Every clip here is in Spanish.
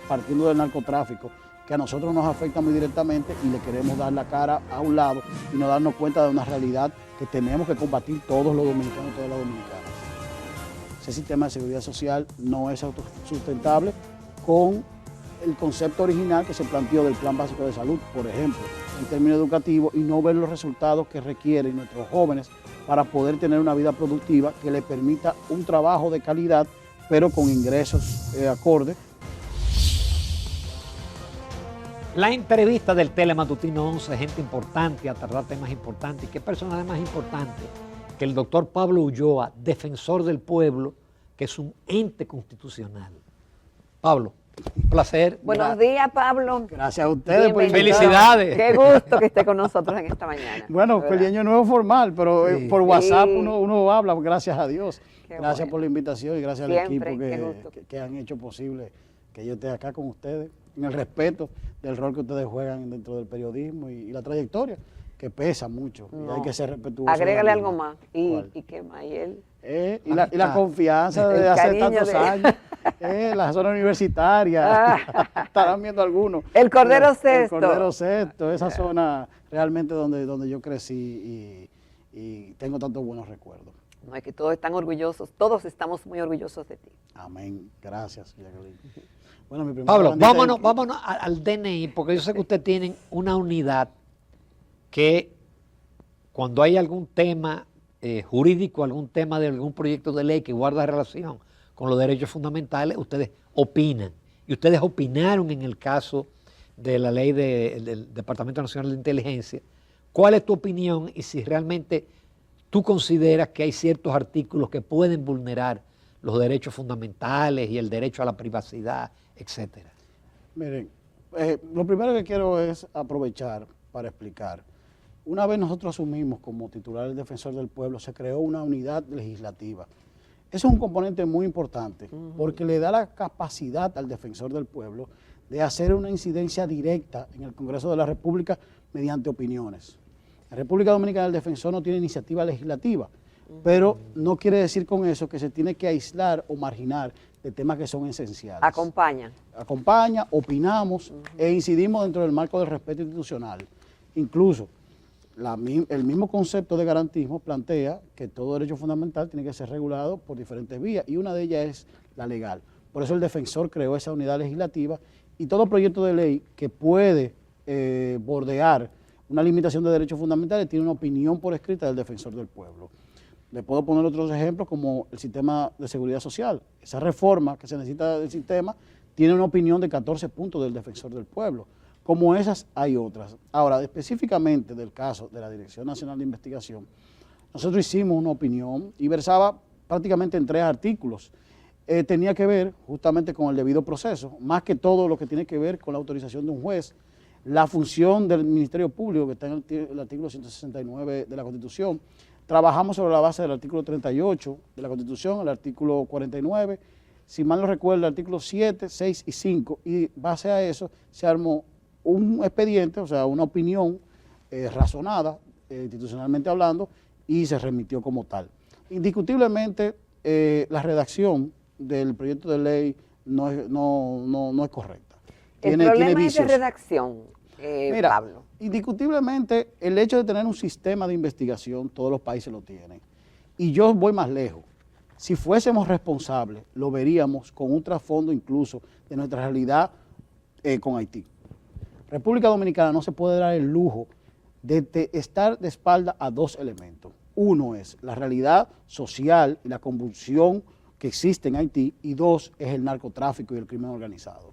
partiendo del narcotráfico, que a nosotros nos afecta muy directamente y le queremos dar la cara a un lado y no darnos cuenta de una realidad que tenemos que combatir todos los dominicanos y todas las dominicanas. Ese sistema de seguridad social no es autosustentable con el concepto original que se planteó del Plan Básico de Salud, por ejemplo, en términos educativos, y no ver los resultados que requieren nuestros jóvenes para poder tener una vida productiva que les permita un trabajo de calidad, pero con ingresos acordes. La entrevista del Telematutino 11, gente importante, a tratar temas importantes. ¿Qué personaje más importante que el doctor Pablo Ulloa, defensor del pueblo, que es un ente constitucional? Pablo, un placer. Buenos días, Pablo. Gracias a ustedes por Bienvenido. Felicidades. Qué gusto que esté con nosotros en esta mañana. Bueno, feliz año nuevo formal, pero Sí. por WhatsApp Sí. uno habla, gracias a Dios. Qué Gracias bueno. por la invitación y gracias Siempre, al qué equipo gusto. que han hecho posible que yo esté acá con ustedes, en el respeto del rol que ustedes juegan dentro del periodismo y la trayectoria, que pesa mucho, y hay que ser respetuoso. Agrégale de la algo misma. más. ¿Y ¿Cuál? qué más? ¿Y él? Y la confianza de El hace cariño tantos de- años, la zona universitaria, estarán viendo algunos. El Cordero El Sexto. Cordero Sexto, esa zona realmente donde yo crecí y tengo tantos buenos recuerdos. No, es que todos están orgullosos, todos estamos muy orgullosos de ti. Amén. Gracias, Jacqueline. Bueno, mi primera Pablo, bandita vámonos al DNI, porque yo sé que ustedes tienen una unidad que cuando hay algún tema jurídico, algún tema de algún proyecto de ley que guarda relación con los derechos fundamentales, ustedes opinan. Y ustedes opinaron en el caso de la ley del Departamento Nacional de Inteligencia. ¿Cuál es tu opinión y si realmente tú consideras que hay ciertos artículos que pueden vulnerar los derechos fundamentales y el derecho a la privacidad, etcétera? Miren, lo primero que quiero es aprovechar para explicar. Una vez nosotros asumimos como titular del Defensor del Pueblo, se creó una unidad legislativa. Eso es un componente muy importante porque le da la capacidad al Defensor del Pueblo de hacer una incidencia directa en el Congreso de la República mediante opiniones. La República Dominicana, el Defensor no tiene iniciativa legislativa, pero no quiere decir con eso que se tiene que aislar o marginar de temas que son esenciales. Acompaña, opinamos e incidimos dentro del marco del respeto institucional. Incluso el mismo concepto de garantismo plantea que todo derecho fundamental tiene que ser regulado por diferentes vías y una de ellas es la legal. Por eso el defensor creó esa unidad legislativa y todo proyecto de ley que puede bordear una limitación de derechos fundamentales tiene una opinión por escrita del defensor del pueblo. Le puedo poner otros ejemplos como el sistema de seguridad social. Esa reforma que se necesita del sistema tiene una opinión de 14 puntos del defensor del pueblo. Como esas hay otras. Ahora, específicamente del caso de la Dirección Nacional de Investigación, nosotros hicimos una opinión y versaba prácticamente en 3 artículos. Tenía que ver justamente con el debido proceso, más que todo lo que tiene que ver con la autorización de un juez, la función del Ministerio Público, que está en el artículo 169 de la Constitución. Trabajamos sobre la base del artículo 38 de la Constitución, el artículo 49, si mal no recuerdo, el artículo 7, 6 y 5, y base a eso se armó un expediente, o sea, una opinión razonada, institucionalmente hablando, y se remitió como tal. Indiscutiblemente, la redacción del proyecto de ley no es correcta. El problema es de redacción, Mira, Pablo. Indiscutiblemente, el hecho de tener un sistema de investigación, todos los países lo tienen. Y yo voy más lejos. Si fuésemos responsables, lo veríamos con un trasfondo incluso de nuestra realidad con Haití. República Dominicana no se puede dar el lujo de estar de espalda a 2 elementos. Uno es la realidad social y la convulsión que existe en Haití, y 2 es el narcotráfico y el crimen organizado.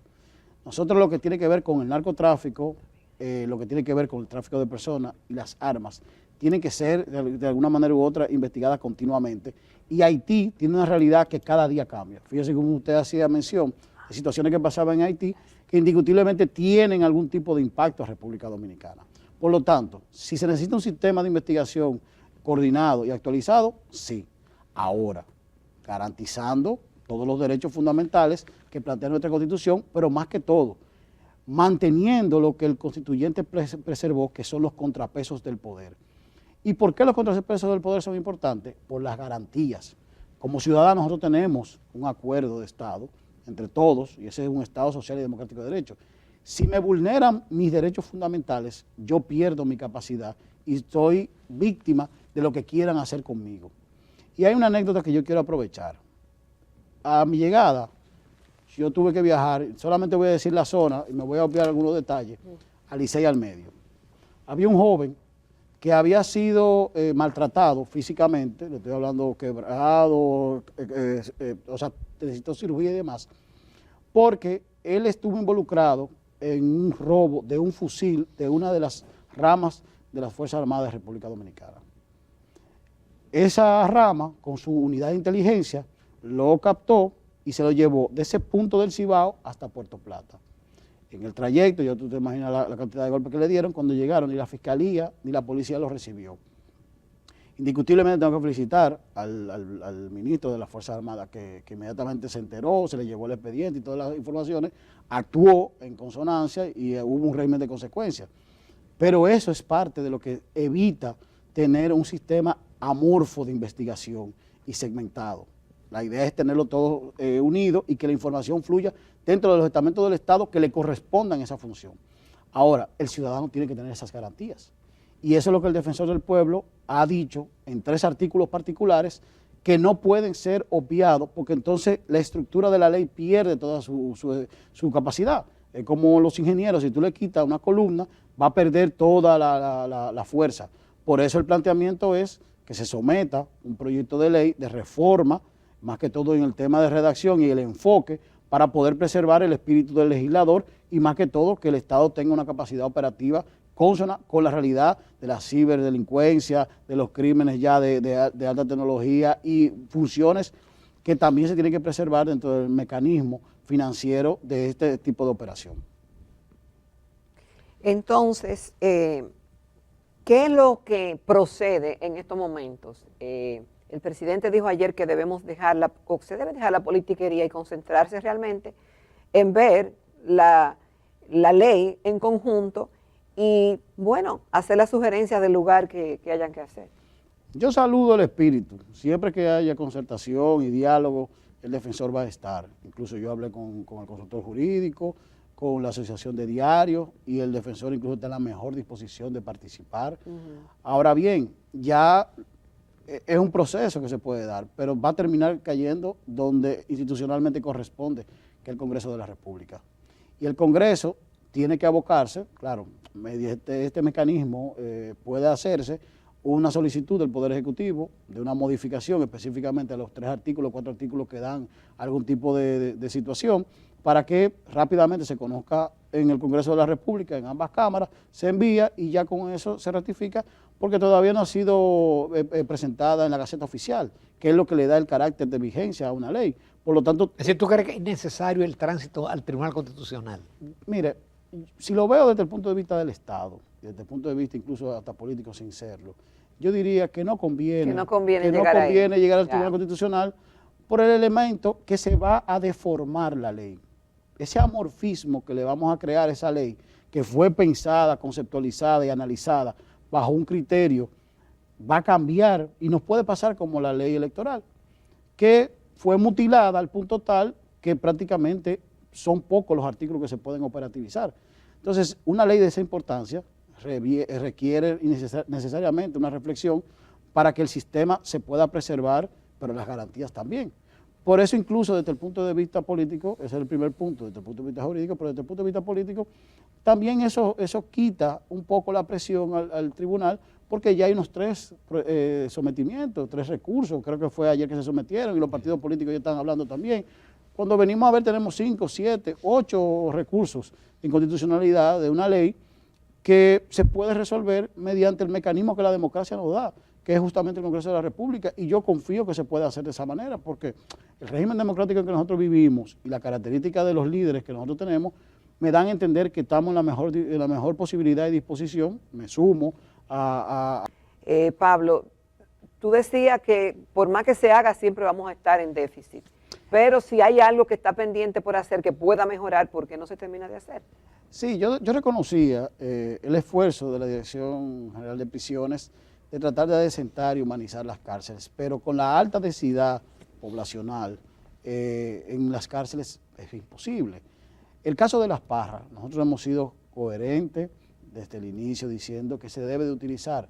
Nosotros lo que tiene que ver con el narcotráfico, lo que tiene que ver con el tráfico de personas y las armas, tienen que ser de alguna manera u otra investigadas continuamente. Y Haití tiene una realidad que cada día cambia. Fíjese como usted hacía mención de situaciones que pasaban en Haití, que indiscutiblemente tienen algún tipo de impacto a República Dominicana. Por lo tanto, si se necesita un sistema de investigación coordinado y actualizado, sí. Ahora, garantizando todos los derechos fundamentales que plantea nuestra Constitución, pero más que todo, manteniendo lo que el constituyente preservó, que son los contrapesos del poder. ¿Y por qué los contrapesos del poder son importantes? Por las garantías. Como ciudadanos nosotros tenemos un acuerdo de Estado entre todos, y ese es un Estado social y democrático de derecho. Si me vulneran mis derechos fundamentales, yo pierdo mi capacidad y soy víctima de lo que quieran hacer conmigo. Y hay una anécdota que yo quiero aprovechar. A mi llegada, yo tuve que viajar, solamente voy a decir la zona y me voy a obviar algunos detalles, a Licey al Medio. Había un joven que había sido maltratado físicamente, le estoy hablando quebrado, o sea, necesitó cirugía y demás, porque él estuvo involucrado en un robo de un fusil de una de las ramas de las Fuerzas Armadas de República Dominicana. Esa rama, con su unidad de inteligencia, lo captó y se lo llevó de ese punto del Cibao hasta Puerto Plata. En el trayecto, tú te imaginas la cantidad de golpes que le dieron, cuando llegaron ni la fiscalía ni la policía lo recibió. Indiscutiblemente tengo que felicitar al ministro de las Fuerzas Armadas que inmediatamente se enteró, se le llevó el expediente y todas las informaciones, actuó en consonancia y hubo un régimen de consecuencias. Pero eso es parte de lo que evita tener un sistema amorfo de investigación y segmentado. La idea es tenerlo todo unido y que la información fluya dentro de los estamentos del Estado que le correspondan esa función. Ahora, el ciudadano tiene que tener esas garantías. Y eso es lo que el Defensor del Pueblo ha dicho en 3 artículos particulares que no pueden ser obviados porque entonces la estructura de la ley pierde toda su capacidad. Es como los ingenieros, si tú le quitas una columna, va a perder toda la fuerza. Por eso el planteamiento es que se someta un proyecto de ley de reforma, más que todo en el tema de redacción y el enfoque, para poder preservar el espíritu del legislador y más que todo que el Estado tenga una capacidad operativa consona con la realidad de la ciberdelincuencia, de los crímenes ya de alta tecnología y funciones que también se tienen que preservar dentro del mecanismo financiero de este tipo de operación. Entonces, ¿qué es lo que procede en estos momentos? El presidente dijo ayer que debemos dejar se debe dejar la politiquería y concentrarse realmente en ver la ley en conjunto y, bueno, hacer las sugerencias del lugar que hayan que hacer. Yo saludo el espíritu. Siempre que haya concertación y diálogo, el defensor va a estar. Incluso yo hablé con el consultor jurídico, con la asociación de diarios y el defensor incluso está en la mejor disposición de participar. Ahora bien, ya es un proceso que se puede dar, pero va a terminar cayendo donde institucionalmente corresponde, que es el Congreso de la República. Y el Congreso tiene que abocarse, claro, mediante este mecanismo puede hacerse una solicitud del Poder Ejecutivo de una modificación específicamente a los 3 artículos, 4 artículos que dan algún tipo de situación, para que rápidamente se conozca en el Congreso de la República, en ambas cámaras, se envía y ya con eso se ratifica, porque todavía no ha sido presentada en la Gaceta Oficial, que es lo que le da el carácter de vigencia a una ley. Por lo tanto... Es decir, ¿tú crees que es necesario el tránsito al Tribunal Constitucional? Mire, si lo veo desde el punto de vista del Estado, desde el punto de vista incluso hasta político sin serlo, yo diría que no conviene, llegar al Tribunal Constitucional por el elemento que se va a deformar la ley. Ese amorfismo que le vamos a crear a esa ley, que fue pensada, conceptualizada y analizada bajo un criterio, va a cambiar y nos puede pasar como la ley electoral, que fue mutilada al punto tal que prácticamente son pocos los artículos que se pueden operativizar. Entonces, una ley de esa importancia requiere necesariamente una reflexión para que el sistema se pueda preservar, pero las garantías también. Por eso incluso desde el punto de vista político, ese es el primer punto, desde el punto de vista jurídico, pero desde el punto de vista político, también eso quita un poco la presión al tribunal, porque ya hay unos 3 sometimientos, 3 recursos, creo que fue ayer que se sometieron y los partidos políticos ya están hablando también. Cuando venimos a ver tenemos 5, 7, 8 recursos de inconstitucionalidad de una ley que se puede resolver mediante el mecanismo que la democracia nos da, que es justamente el Congreso de la República, y yo confío que se puede hacer de esa manera, porque el régimen democrático en que nosotros vivimos y la característica de los líderes que nosotros tenemos, me dan a entender que estamos en la mejor posibilidad y disposición, me sumo a... Pablo, tú decías que por más que se haga siempre vamos a estar en déficit, pero si hay algo que está pendiente por hacer que pueda mejorar, ¿por qué no se termina de hacer? Sí, yo reconocía el esfuerzo de la Dirección General de Prisiones de tratar de adecentar y humanizar las cárceles, pero con la alta densidad poblacional en las cárceles es imposible. El caso de las parras, nosotros hemos sido coherentes desde el inicio diciendo que se debe de utilizar,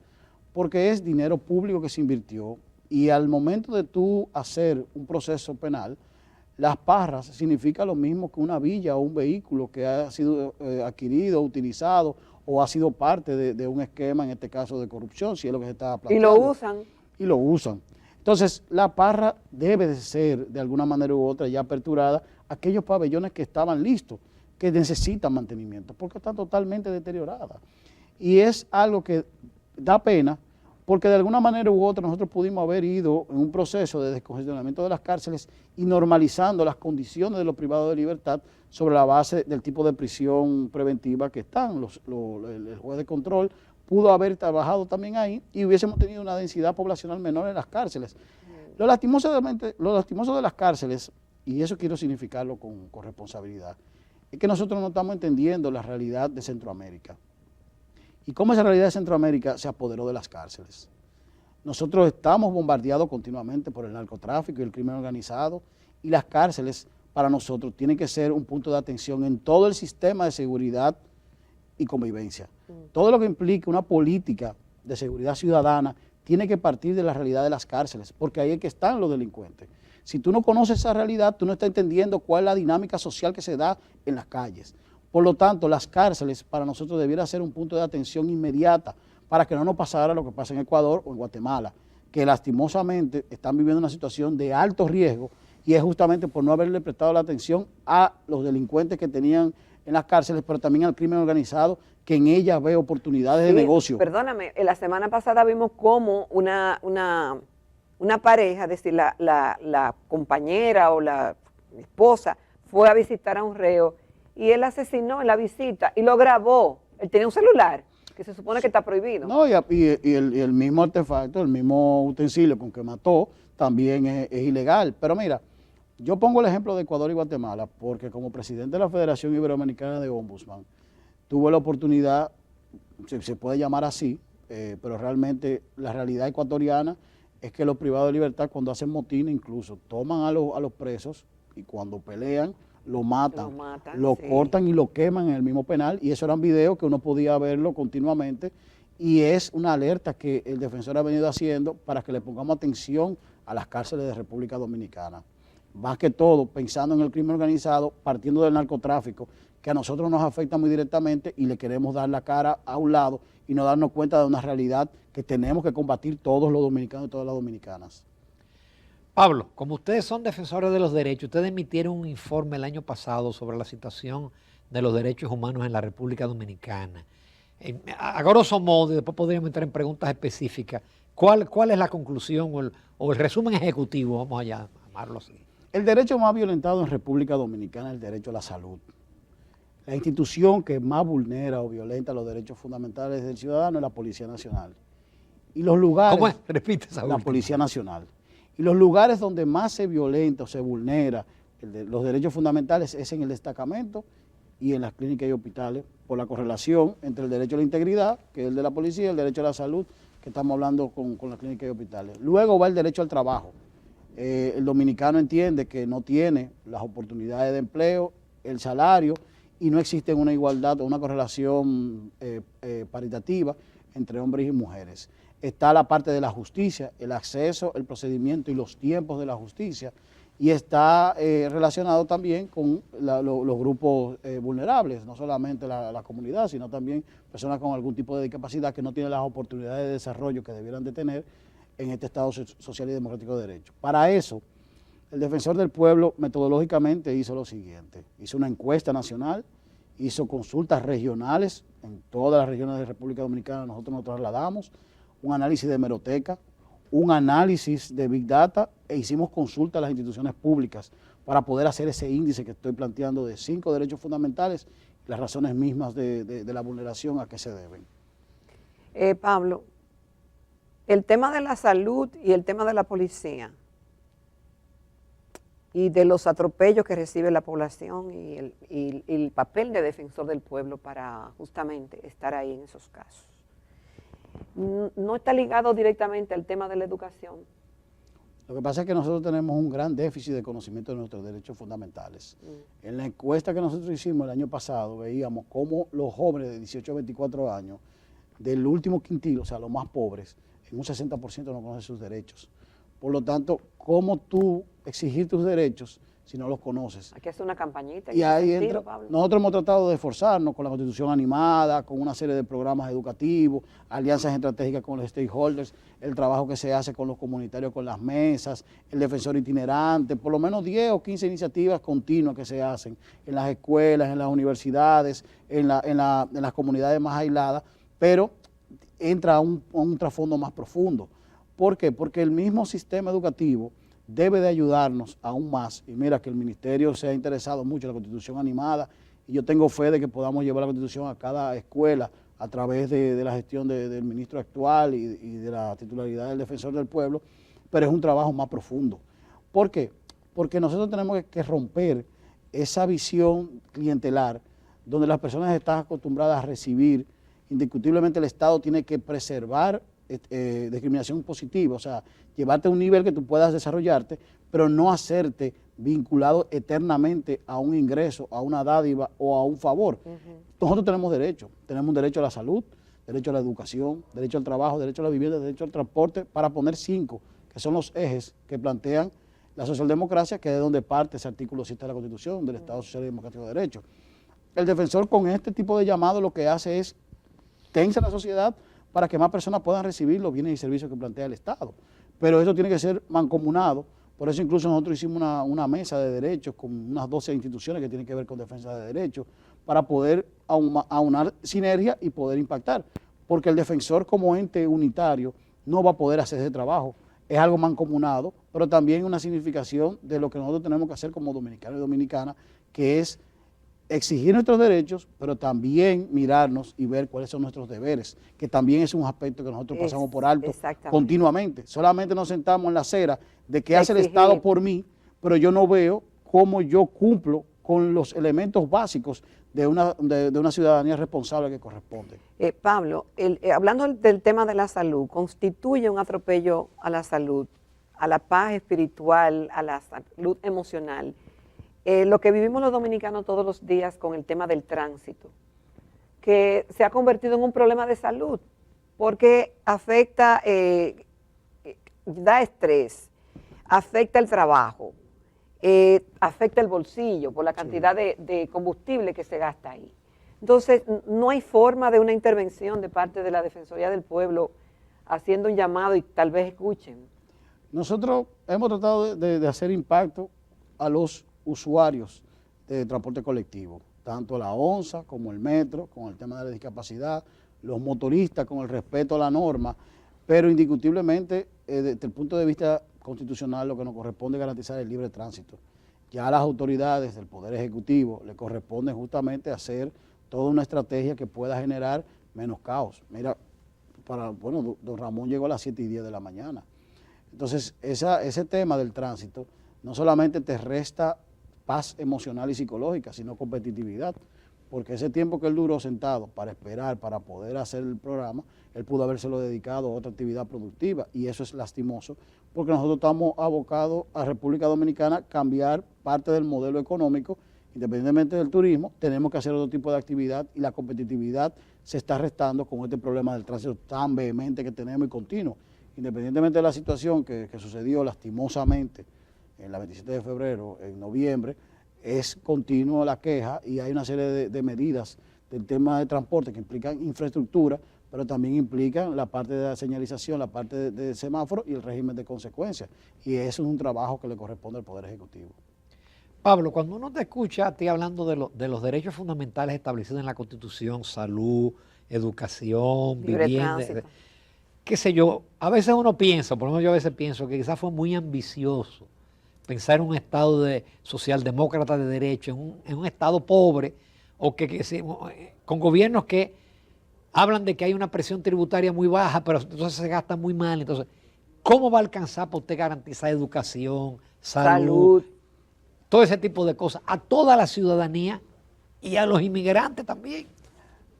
porque es dinero público que se invirtió y al momento de tú hacer un proceso penal, las parras significa lo mismo que una villa o un vehículo que ha sido adquirido, utilizado o ha sido parte de un esquema, en este caso de corrupción, si es lo que se está planteando. Y lo usan. Y lo usan. Entonces, la parra debe de ser, de alguna manera u otra, ya aperturada, aquellos pabellones que estaban listos, que necesitan mantenimiento, porque están totalmente deterioradas. Y es algo que da pena, porque de alguna manera u otra nosotros pudimos haber ido en un proceso de descongestionamiento de las cárceles y normalizando las condiciones de los privados de libertad sobre la base del tipo de prisión preventiva que están. El juez de control pudo haber trabajado también ahí y hubiésemos tenido una densidad poblacional menor en las cárceles. Lo lastimoso de las cárceles, y eso quiero significarlo con responsabilidad, es que nosotros no estamos entendiendo la realidad de Centroamérica y cómo esa realidad de Centroamérica se apoderó de las cárceles. Nosotros estamos bombardeados continuamente por el narcotráfico y el crimen organizado y las cárceles para nosotros tienen que ser un punto de atención en todo el sistema de seguridad y convivencia. Todo lo que implique una política de seguridad ciudadana tiene que partir de la realidad de las cárceles, porque ahí es que están los delincuentes. Si tú no conoces esa realidad, tú no estás entendiendo cuál es la dinámica social que se da en las calles. Por lo tanto, las cárceles para nosotros debiera ser un punto de atención inmediata para que no nos pasara lo que pasa en Ecuador o en Guatemala, que lastimosamente están viviendo una situación de alto riesgo y es justamente por no haberle prestado la atención a los delincuentes que tenían en las cárceles, pero también al crimen organizado, que en ellas ve oportunidades de negocio. Perdóname, la semana pasada vimos cómo una pareja, es decir, la compañera o la esposa fue a visitar a un reo y él asesinó en la visita y lo grabó. Él tenía un celular que se supone que está prohibido. No, y el mismo artefacto, el mismo utensilio con que mató, también es ilegal. Pero mira, yo pongo el ejemplo de Ecuador y Guatemala porque como presidente de la Federación Iberoamericana de Ombudsman, tuve la oportunidad, se puede llamar así, pero realmente la realidad ecuatoriana es que los privados de libertad cuando hacen motines incluso toman a los presos y cuando pelean lo matan, lo cortan y lo queman en el mismo penal y eso eran videos que uno podía verlo continuamente y es una alerta que el defensor ha venido haciendo para que le pongamos atención a las cárceles de República Dominicana. Más que todo pensando en el crimen organizado, partiendo del narcotráfico, que a nosotros nos afecta muy directamente y le queremos dar la cara a un lado y no darnos cuenta de una realidad que tenemos que combatir todos los dominicanos y todas las dominicanas. Pablo, como ustedes son defensores de los derechos, ustedes emitieron un informe el año pasado sobre la situación de los derechos humanos en la República Dominicana. A grosso modo, y después podríamos entrar en preguntas específicas, ¿cuál es la conclusión o el resumen ejecutivo, vamos a llamarlo así? El derecho más violentado en República Dominicana es el derecho a la salud. La institución que más vulnera o violenta los derechos fundamentales del ciudadano es la Policía Nacional. Y los lugares, ¿cómo es? Repite esa última. La Policía Nacional. Y los lugares donde más se violenta o se vulnera los derechos fundamentales es en el destacamento y en las clínicas y hospitales, por la correlación entre el derecho a la integridad, que es el de la policía, y el derecho a la salud, que estamos hablando con las clínicas y hospitales. Luego va el derecho al trabajo. El dominicano entiende que no tiene las oportunidades de empleo, el salario, y no existe una igualdad o una correlación paritativa entre hombres y mujeres. Está la parte de la justicia, el acceso, el procedimiento y los tiempos de la justicia, y está relacionado también con los grupos vulnerables, no solamente la comunidad, sino también personas con algún tipo de discapacidad que no tienen las oportunidades de desarrollo que debieran de tener en este Estado social y democrático de derecho. Para eso, el Defensor del Pueblo metodológicamente hizo lo siguiente: hizo una encuesta nacional, hizo consultas regionales, en todas las regiones de República Dominicana nosotros nos trasladamos, un análisis de hemeroteca, un análisis de Big Data e hicimos consultas a las instituciones públicas para poder hacer ese índice que estoy planteando de 5 derechos fundamentales y las razones mismas de la vulneración a que se deben. Pablo, el tema de la salud y el tema de la policía y de los atropellos que recibe la población y el papel de defensor del pueblo para justamente estar ahí en esos casos, ¿no está ligado directamente al tema de la educación? Lo que pasa es que nosotros tenemos un gran déficit de conocimiento de nuestros derechos fundamentales. En la encuesta que nosotros hicimos el año pasado, veíamos cómo los jóvenes de 18 a 24 años, del último quintil, o sea, los más pobres, en un 60% no conocen sus derechos. Por lo tanto, ¿cómo tú exigir tus derechos si no los conoces? Hay que hacer una campañita. Y ahí entra, nosotros hemos tratado de esforzarnos con la Constitución animada, con una serie de programas educativos, alianzas estratégicas con los stakeholders, el trabajo que se hace con los comunitarios, con las mesas, el defensor itinerante, por lo menos 10 o 15 iniciativas continuas que se hacen en las escuelas, en las universidades, en las comunidades más aisladas, pero entra a un trasfondo más profundo. ¿Por qué? Porque el mismo sistema educativo debe de ayudarnos aún más, y mira que el ministerio se ha interesado mucho en la Constitución animada, y yo tengo fe de que podamos llevar la Constitución a cada escuela a través de la gestión del ministro actual y de la titularidad del defensor del pueblo, pero es un trabajo más profundo. ¿Por qué? Porque nosotros tenemos que romper esa visión clientelar donde las personas están acostumbradas a recibir. Indiscutiblemente el Estado tiene que preservar discriminación positiva, o sea, llevarte a un nivel que tú puedas desarrollarte, pero no hacerte vinculado eternamente a un ingreso, a una dádiva o a un favor. Nosotros tenemos un derecho a la salud, derecho a la educación, derecho al trabajo, derecho a la vivienda, derecho al transporte, para poner 5, que son los ejes que plantean la socialdemocracia, que es de donde parte ese artículo 7 de la Constitución, del Estado Social y Democrático de Derecho. El defensor con este tipo de llamado lo que hace es tensa la sociedad para que más personas puedan recibir los bienes y servicios que plantea el Estado. Pero eso tiene que ser mancomunado. Por eso incluso nosotros hicimos una mesa de derechos con unas 12 instituciones que tienen que ver con defensa de derechos para poder aunar sinergia y poder impactar. Porque el defensor como ente unitario no va a poder hacer ese trabajo. Es algo mancomunado, pero también una significación de lo que nosotros tenemos que hacer como dominicanos y dominicanas, que es exigir nuestros derechos, pero también mirarnos y ver cuáles son nuestros deberes, que también es un aspecto que nosotros pasamos por alto continuamente. Solamente nos sentamos en la acera de qué hace el Estado por mí, pero yo no veo cómo yo cumplo con los elementos básicos de una ciudadanía responsable que corresponde. Pablo, hablando del tema de la salud, constituye un atropello a la salud, a la paz espiritual, a la salud emocional. Lo que vivimos los dominicanos todos los días con el tema del tránsito, que se ha convertido en un problema de salud, porque afecta, da estrés, afecta el trabajo, afecta el bolsillo por la cantidad de combustible que se gasta ahí. Entonces, no hay forma de una intervención de parte de la Defensoría del Pueblo haciendo un llamado y tal vez escuchen. Nosotros hemos tratado de hacer impacto a los usuarios de transporte colectivo, tanto la ONSA como el metro, con el tema de la discapacidad, los motoristas con el respeto a la norma, pero indiscutiblemente desde el punto de vista constitucional lo que nos corresponde es garantizar el libre tránsito. Ya a las autoridades del Poder Ejecutivo le corresponde justamente hacer toda una estrategia que pueda generar menos caos. Mira, don Ramón llegó a las 7:10 de la mañana. Entonces, ese tema del tránsito no solamente te resta paz emocional y psicológica, sino competitividad, porque ese tiempo que él duró sentado para esperar, para poder hacer el programa, él pudo habérselo dedicado a otra actividad productiva, y eso es lastimoso, porque nosotros estamos abocados a República Dominicana cambiar parte del modelo económico, independientemente del turismo, tenemos que hacer otro tipo de actividad, y la competitividad se está restando con este problema del tránsito tan vehemente que tenemos y continuo. Independientemente de la situación que sucedió lastimosamente en la 27 de febrero, en noviembre, es continuo la queja y hay una serie de medidas del tema de transporte que implican infraestructura, pero también implican la parte de la señalización, la parte de semáforo y el régimen de consecuencias. Y eso es un trabajo que le corresponde al Poder Ejecutivo. Pablo, cuando uno te escucha a ti hablando de los derechos fundamentales establecidos en la Constitución, salud, educación, vivienda, qué sé yo, a veces uno piensa, por lo menos yo a veces pienso que quizás fue muy ambicioso pensar en un Estado socialdemócrata de derecho, en un Estado pobre, o con gobiernos que hablan de que hay una presión tributaria muy baja, pero entonces se gasta muy mal. Entonces, ¿cómo va a alcanzar para usted garantizar educación, salud, todo ese tipo de cosas a toda la ciudadanía y a los inmigrantes también?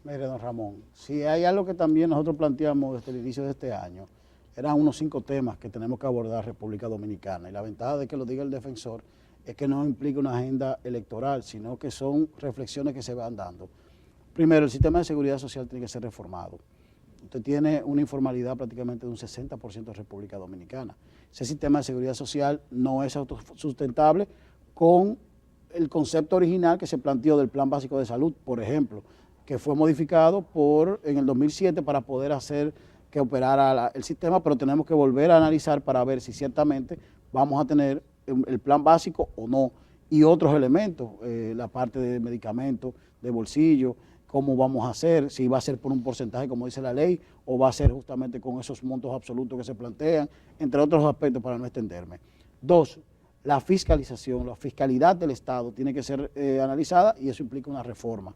Mire, don Ramón, si hay algo que también nosotros planteamos desde el inicio de este año, eran unos 5 temas que tenemos que abordar República Dominicana. Y la ventaja de que lo diga el defensor es que no implica una agenda electoral, sino que son reflexiones que se van dando. Primero, el sistema de seguridad social tiene que ser reformado. Usted tiene una informalidad prácticamente de un 60% de República Dominicana. Ese sistema de seguridad social no es autosustentable con el concepto original que se planteó del Plan Básico de Salud, por ejemplo, que fue modificado en el 2007 para poder hacer que operara el sistema, pero tenemos que volver a analizar para ver si ciertamente vamos a tener el plan básico o no, y otros elementos, la parte de medicamentos, de bolsillo, cómo vamos a hacer, si va a ser por un porcentaje como dice la ley, o va a ser justamente con esos montos absolutos que se plantean, entre otros aspectos para no extenderme. 2, la fiscalización, la fiscalidad del Estado tiene que ser analizada y eso implica una reforma.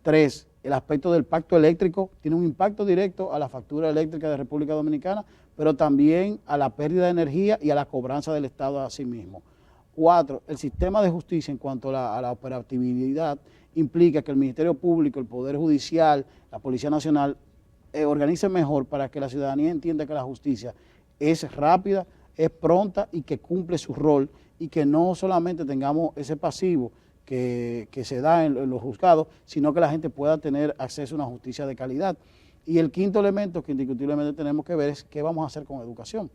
3, el aspecto del pacto eléctrico tiene un impacto directo a la factura eléctrica de República Dominicana, pero también a la pérdida de energía y a la cobranza del Estado a sí mismo. 4, el sistema de justicia en cuanto a la operatividad implica que el Ministerio Público, el Poder Judicial, la Policía Nacional organicen mejor para que la ciudadanía entienda que la justicia es rápida, es pronta y que cumple su rol y que no solamente tengamos ese pasivo que se da en los juzgados, sino que la gente pueda tener acceso a una justicia de calidad. Y el quinto elemento que indiscutiblemente tenemos que ver es qué vamos a hacer con educación,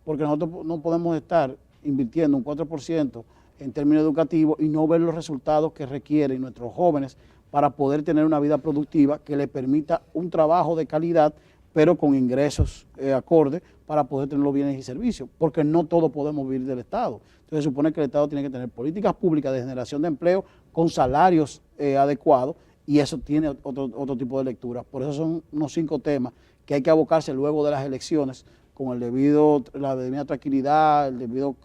porque nosotros no podemos estar invirtiendo un 4% en términos educativos y no ver los resultados que requieren nuestros jóvenes para poder tener una vida productiva que le permita un trabajo de calidad, pero con ingresos acordes para poder tener los bienes y servicios, porque no todos podemos vivir del Estado. Entonces se supone que el Estado tiene que tener políticas públicas de generación de empleo con salarios adecuados, y eso tiene otro tipo de lectura. Por eso son unos 5 temas que hay que abocarse luego de las elecciones con la debida tranquilidad,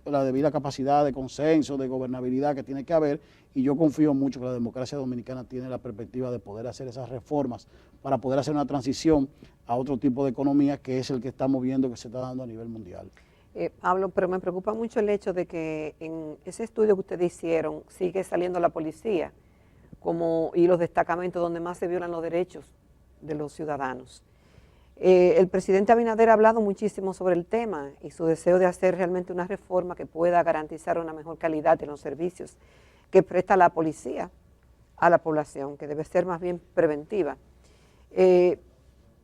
la debida capacidad de consenso, de gobernabilidad que tiene que haber, y yo confío mucho que la democracia dominicana tiene la perspectiva de poder hacer esas reformas para poder hacer una transición a otro tipo de economía que es el que estamos viendo que se está dando a nivel mundial. Pablo, pero me preocupa mucho el hecho de que en ese estudio que ustedes hicieron sigue saliendo la policía y los destacamentos donde más se violan los derechos de los ciudadanos. El presidente Abinader ha hablado muchísimo sobre el tema y su deseo de hacer realmente una reforma que pueda garantizar una mejor calidad en los servicios que presta la policía a la población, que debe ser más bien preventiva.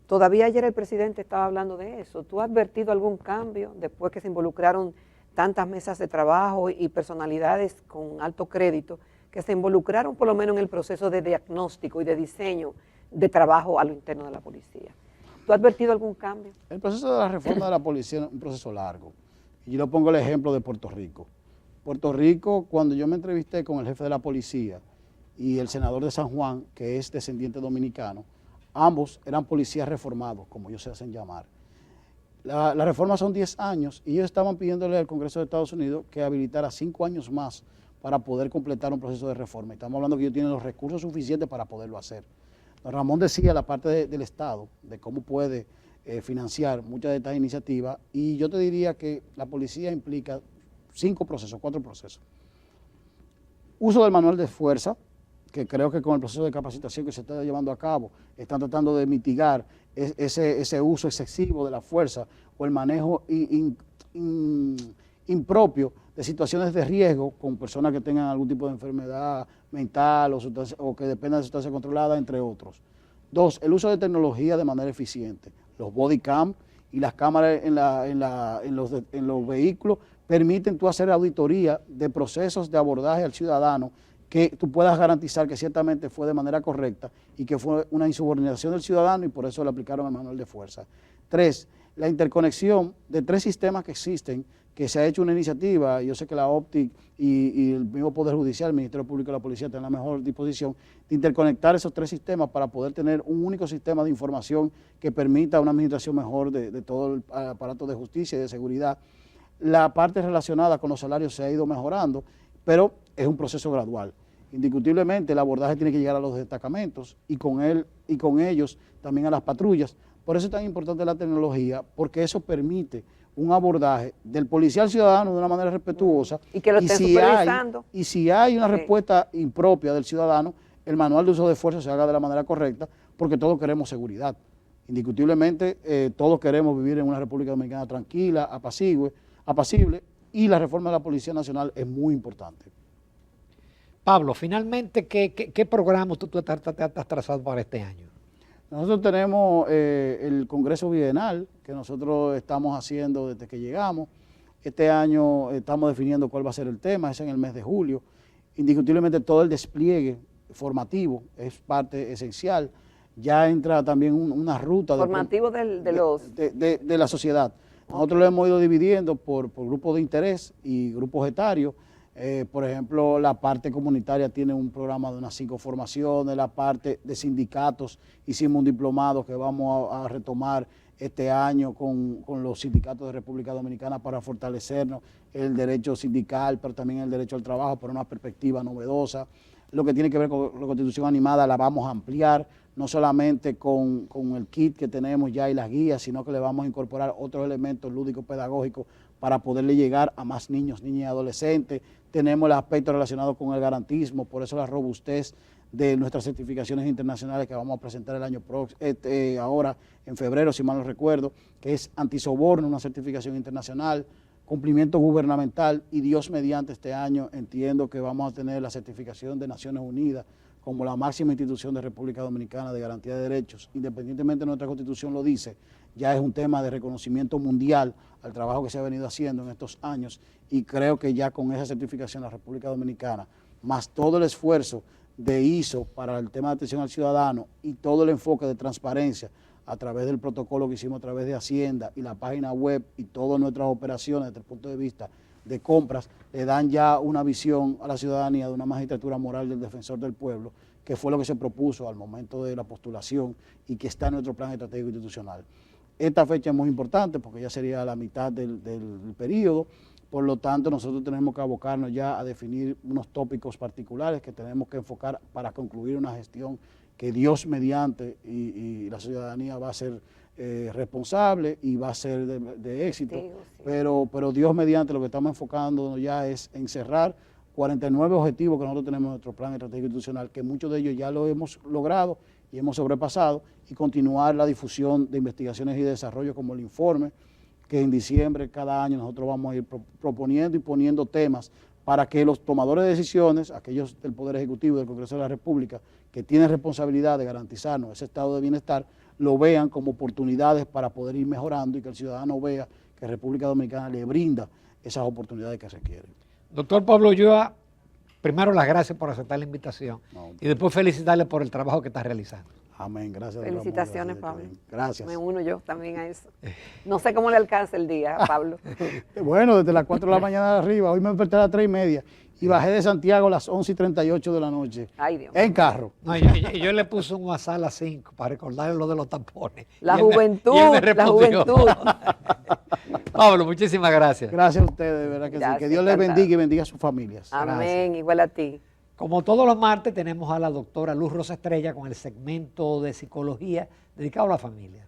Todavía ayer el presidente estaba hablando de eso. ¿Tú has advertido algún cambio después que se involucraron tantas mesas de trabajo y personalidades con alto crédito que se involucraron por lo menos en el proceso de diagnóstico y de diseño de trabajo a lo interno de la policía? ¿Tú has advertido algún cambio? El proceso de la reforma de la policía es un proceso largo. Y yo le pongo el ejemplo de Puerto Rico. Puerto Rico, cuando yo me entrevisté con el jefe de la policía y el senador de San Juan, que es descendiente dominicano, ambos eran policías reformados, como ellos se hacen llamar. La reforma son 10 años y ellos estaban pidiéndole al Congreso de Estados Unidos que habilitara 5 años más para poder completar un proceso de reforma. Estamos hablando que ellos tienen los recursos suficientes para poderlo hacer. Don Ramón decía la parte del Estado, de cómo puede financiar muchas de estas iniciativas, y yo te diría que la policía implica 4 procesos. Uso del manual de fuerza, que creo que con el proceso de capacitación que se está llevando a cabo, están tratando de mitigar ese uso excesivo de la fuerza o el manejo impropio de situaciones de riesgo con personas que tengan algún tipo de enfermedad mental o que dependan de sustancia controlada, entre otros. 2, el uso de tecnología de manera eficiente. Los body cam y las cámaras en los vehículos permiten tú hacer auditoría de procesos de abordaje al ciudadano que tú puedas garantizar que ciertamente fue de manera correcta y que fue una insubordinación del ciudadano y por eso le aplicaron el manual de fuerza. 3, la interconexión de 3 sistemas que existen, que se ha hecho una iniciativa, yo sé que la OPTIC y el mismo Poder Judicial, el Ministerio Público y la Policía tienen la mejor disposición de interconectar esos 3 sistemas para poder tener un único sistema de información que permita una administración mejor de todo el aparato de justicia y de seguridad. La parte relacionada con los salarios se ha ido mejorando, pero es un proceso gradual. Indiscutiblemente el abordaje tiene que llegar a los destacamentos y con ellos también a las patrullas. Por eso es tan importante la tecnología, porque eso permite un abordaje del policía al ciudadano de una manera respetuosa. Y que lo estén supervisando. Y si hay una respuesta impropia del ciudadano, el manual de uso de fuerza se haga de la manera correcta, porque todos queremos seguridad. Indiscutiblemente, todos queremos vivir en una República Dominicana tranquila, apacible, y la reforma de la Policía Nacional es muy importante. Pablo, finalmente, ¿qué programa tú has trazado para este año? Nosotros tenemos el Congreso Bienal que nosotros estamos haciendo desde que llegamos. Este año estamos definiendo cuál va a ser el tema, es en el mes de julio. Indiscutiblemente todo el despliegue formativo es parte esencial. Ya entra también una ruta formativo de la sociedad. Nosotros lo hemos ido dividiendo por grupos de interés y grupos etarios. Por ejemplo, la parte comunitaria tiene un programa de unas 5 formaciones, la parte de sindicatos, hicimos un diplomado que vamos a retomar este año con los sindicatos de República Dominicana para fortalecernos el derecho sindical, pero también el derecho al trabajo por una perspectiva novedosa. Lo que tiene que ver con la Constitución Animada la vamos a ampliar, no solamente con el kit que tenemos ya y las guías, sino que le vamos a incorporar otros elementos lúdicos pedagógicos para poderle llegar a más niños, niñas y adolescentes. Tenemos el aspecto relacionado con el garantismo, por eso la robustez de nuestras certificaciones internacionales que vamos a presentar el año próximo, ahora en febrero, si mal no recuerdo, que es antisoborno, una certificación internacional, cumplimiento gubernamental, y Dios mediante este año entiendo que vamos a tener la certificación de Naciones Unidas como la máxima institución de República Dominicana de garantía de derechos. Independientemente de nuestra Constitución lo dice, ya es un tema de reconocimiento mundial al trabajo que se ha venido haciendo en estos años, y creo que ya con esa certificación la República Dominicana, más todo el esfuerzo de ISO para el tema de atención al ciudadano y todo el enfoque de transparencia a través del protocolo que hicimos a través de Hacienda y la página web y todas nuestras operaciones desde el punto de vista de compras, le dan ya una visión a la ciudadanía de una magistratura moral del defensor del pueblo, que fue lo que se propuso al momento de la postulación y que está en nuestro plan estratégico institucional. Esta fecha es muy importante porque ya sería la mitad del periodo. Por lo tanto, nosotros tenemos que abocarnos ya a definir unos tópicos particulares que tenemos que enfocar para concluir una gestión que Dios mediante y la ciudadanía va a ser responsable y va a ser de éxito. Sí. Pero Dios mediante lo que estamos enfocando ya es en cerrar 49 objetivos que nosotros tenemos en nuestro plan estratégico institucional, que muchos de ellos ya lo hemos logrado y hemos sobrepasado, y continuar la difusión de investigaciones y desarrollo como el informe, que en diciembre cada año nosotros vamos a ir proponiendo y poniendo temas para que los tomadores de decisiones, aquellos del Poder Ejecutivo y del Congreso de la República, que tienen responsabilidad de garantizarnos ese estado de bienestar, lo vean como oportunidades para poder ir mejorando y que el ciudadano vea que República Dominicana le brinda esas oportunidades que requieren. Doctor Pablo Ulloa, primero las gracias por aceptar la invitación y después felicitarle por el trabajo que está realizando. Amén, gracias. Felicitaciones, Pablo. Gracias. Me uno yo también a eso. No sé cómo le alcanza el día, Pablo. Bueno, desde las 4 de la mañana arriba, hoy me desperté a las 3:30 y bajé de Santiago a las 11:38 de la noche. Ay, Dios. En carro. No, yo le puse un WhatsApp a las 5 para recordarle lo de los tampones. La juventud, la juventud. Pablo, muchísimas gracias. Gracias a ustedes, de verdad que sí. Que Dios les bendiga y bendiga a sus familias. Amén, gracias. Igual a ti. Como todos los martes, tenemos a la doctora Luz Rosa Estrella con el segmento de psicología dedicado a la familia.